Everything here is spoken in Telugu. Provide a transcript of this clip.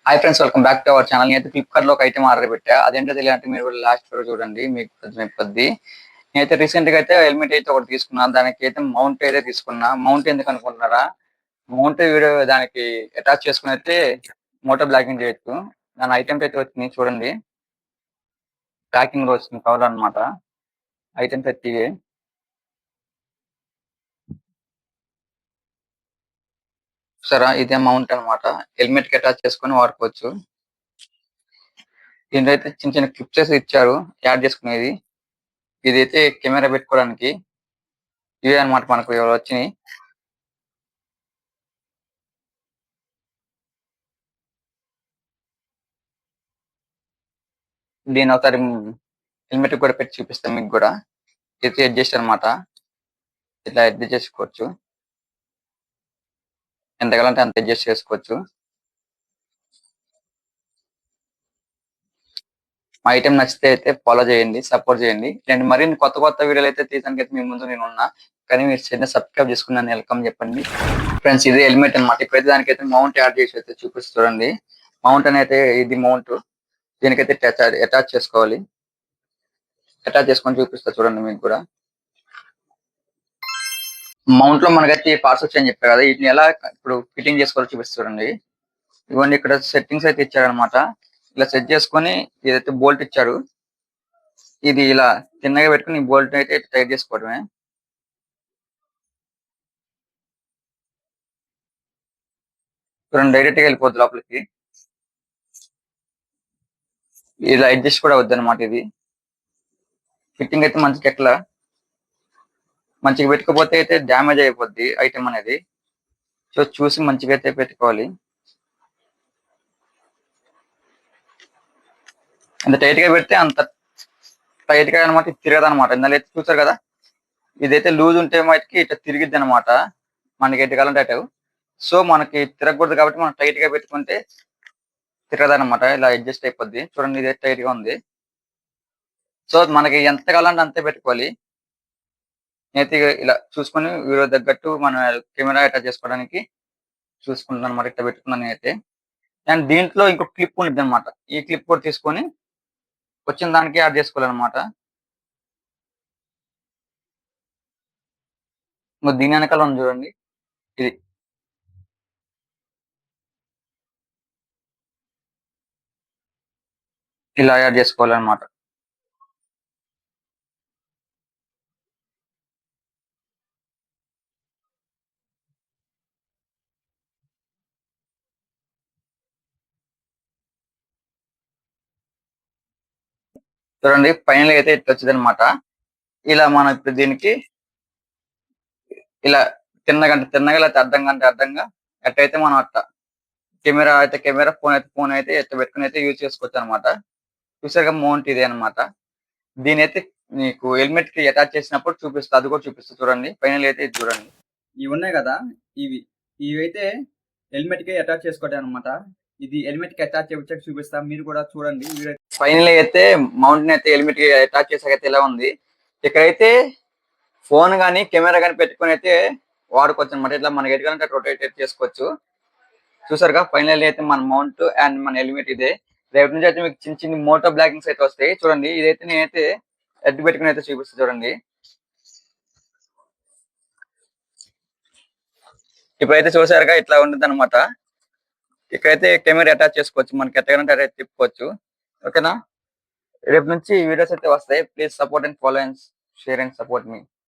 Hi friends, welcome back to our channel. నేనైతే ఫ్లిప్కార్ట్ లో ఒక ఐటమ్ ఆర్డర్ పెట్టా. అదేంటో తెలియాలంటే మీరు లాస్ట్ వరకు చూడండి, మీకు కొద్ది. నేనైతే రీసెంట్ గా అయితే హెల్మెట్ అయితే ఒకటి తీసుకున్నా. దానికి అయితే మౌంట్ అయితే తీసుకున్నా. మౌంట్ ఎందుకు అనుకుంటున్నారా? మౌంట్ వీడియో దానికి అటాచ్ చేసుకుని అయితే మోటో బ్లాగింగ్ చేయొచ్చు. దాని ఐటమ్స్ అయితే వచ్చింది చూడండి. ప్యాకింగ్ లో వచ్చింది కవర్ అనమాట. ఐటమ్స్ అయితే ఇవే. సరే, ఇదే మౌంట్ అనమాట. హెల్మెట్ కి అటాచ్ చేసుకుని వాడుకోవచ్చు. దీంట్లో అయితే చిన్న చిన్న క్లిప్స్ అయితే ఇచ్చారు యాడ్ చేసుకునేది. ఇదైతే కెమెరా పెట్టుకోవడానికి. ఇవే అనమాట మనకు ఎవరు వచ్చినాయి. దీని ఒకసారి హెల్మెట్ కూడా పెట్టి చూపిస్తాం మీకు కూడా. ఇది అడ్జస్ట్ అనమాట. ఇట్లా అడ్జస్ట్ చేసుకోవచ్చు. ఎంత కావాలంటే అంత అడ్జస్ట్ చేసుకోవచ్చు. మా ఐటెం నచ్చితే అయితే ఫాలో చేయండి, సపోర్ట్ చేయండి. నేను మరిన్ని కొత్త కొత్త వీడియోలు అయితే తీసానికి అయితే మీ ముందు నేను ఉన్నా. కానీ మీరు చిన్న సబ్స్క్రైబ్ చేసుకున్నాను వెల్కమ్ చెప్పండి. ఫ్రెండ్స్, ఇది హెల్మెట్ అనమాట. ఇప్పుడైతే దానికైతే మౌంట్ యాడ్ చేసి అయితే చూపిస్తూ చూడండి. మౌంట్ అయితే ఇది మౌంట్. దీనికైతే అటాచ్ చేసుకోవాలి. అటాచ్ చేసుకొని చూపిస్తా చూడండి మీకు కూడా. మౌంట్ లో మనకైతే పార్ట్స్ వచ్చాయని చెప్పారు కదా, వీటిని ఎలా ఇప్పుడు ఫిట్టింగ్ చేసుకోవాలో చూపిస్తారండి. ఇవన్నీ ఇక్కడ సెట్టింగ్స్ అయితే ఇచ్చారనమాట. ఇలా సెట్ చేసుకొని ఏదైతే బోల్ట్ ఇచ్చారు, ఇది ఇలా చిన్నగా పెట్టుకుని బోల్ట్ అయితే టైట్ చేసుకోవడమే. చూడండి, డైరెక్ట్ గా వెళ్ళిపోద్ది లోపలికి. ఇలా అడ్జస్ట్ కూడా అవుద్ది అనమాట. ఇది ఫిట్టింగ్ అయితే మంచిగా ఎట్లా మంచిగా పెట్టుకోపోతే అయితే డ్యామేజ్ అయిపోద్ది ఐటమ్ అనేది. సో చూసి మంచిగా అయితే పెట్టుకోవాలి. ఎంత టైట్ గా పెడితే అంత టైట్ గా అనమాట. తిరగదు అనమాట. ఇందులో అయితే చూసారు కదా, ఇదైతే లూజ్ ఉంటే మటుకి ఇట్లా తిరిగిద్ది అనమాట. మనకి ఎటు కావాలంటే అటు. సో మనకి తిరగకూడదు కాబట్టి మనం టైట్ గా పెట్టుకుంటే తిరగదనమాట. ఇలా అడ్జస్ట్ అయిపోద్ది. చూడండి, ఇది టైట్ గా ఉంది. సో మనకి ఎంత కావాలంటే అంతే పెట్టుకోవాలి. నేనైతే ఇలా చూసుకొని వీడియో తగ్గట్టు మన కెమెరా అటాచ్ చేసుకోవడానికి చూసుకుంటాను అనమాట. ఇట్లా పెట్టుకున్నాను నేనైతే. అండ్ దీంట్లో ఇంకో క్లిప్ ఉంటుంది అనమాట. ఈ క్లిప్ కూడా తీసుకొని వచ్చిన దానికి యాడ్ చేసుకోవాలన్నమాట. ఇంకో దీని వెనకాల ఉంది చూడండి, ఇది ఇలా యాడ్ చేసుకోవాలన్నమాట. చూడండి, ఫైనల్ అయితే ఇట్లా వచ్చింది అనమాట. ఇలా మనం ఇప్పుడు దీనికి ఇలా తిన్నగా లేకపోతే అడ్డంగా ఎట్టయితే మనం అట్ట కెమెరా అయితే కెమెరా, ఫోన్ అయితే ఫోన్ అయితే ఎట్లా పెట్టుకుని అయితే యూజ్ చేసుకోవచ్చు అనమాట. చూసారుగా మౌంట్ ఇదే అనమాట. దీని అయితే మీకు హెల్మెట్ కి అటాచ్ చేసినప్పుడు చూపిస్తా, అది కూడా చూపిస్తా చూడండి. ఫైనల్ అయితే ఇది చూడండి. ఇవి ఉన్నాయి కదా, ఇవి ఇవైతే హెల్మెట్ కి అటాచ్ చేసుకోవడం అనమాట. ఇది హెల్మెట్ కి అటాచ్ చేసి చూపిస్తా, మీరు కూడా చూడండి. ఫైనల్ అయితే మౌంట్ అయితే హెల్మెట్ కి అటాచ్ చేసాకైతే ఇలా ఉంది. ఇక్కడైతే ఫోన్ కానీ కెమెరా కానీ పెట్టుకుని అయితే వాడుకోవచ్చు అనమాట. ఇట్లా మనకి ఎటుకంటే రొటేట్ చేసుకోవచ్చు. చూసారుగా, ఫైనల్ అయితే మన మౌంట్ అండ్ మన హెల్మెట్ ఇదే. రేపు నుంచి అయితే మీకు చిన్న చిన్న మోటో బ్లాగింగ్స్ అయితే వస్తాయి. చూడండి, ఇదైతే నేనైతే ఎడ్డు పెట్టుకుని అయితే చూపిస్తా చూడండి. ఇప్పుడైతే చూసారుగా, ఇట్లా ఉంటుంది అనమాట. ఇక్కడైతే కెమెరా అటాచ్ చేసుకోవచ్చు. మనకి ఎట్టగంటే అదే తిప్పుకోవచ్చు. ఓకేనా? రేపు నుంచి వీడియోస్ అయితే వస్తాయి. Please support and follow and share and support me.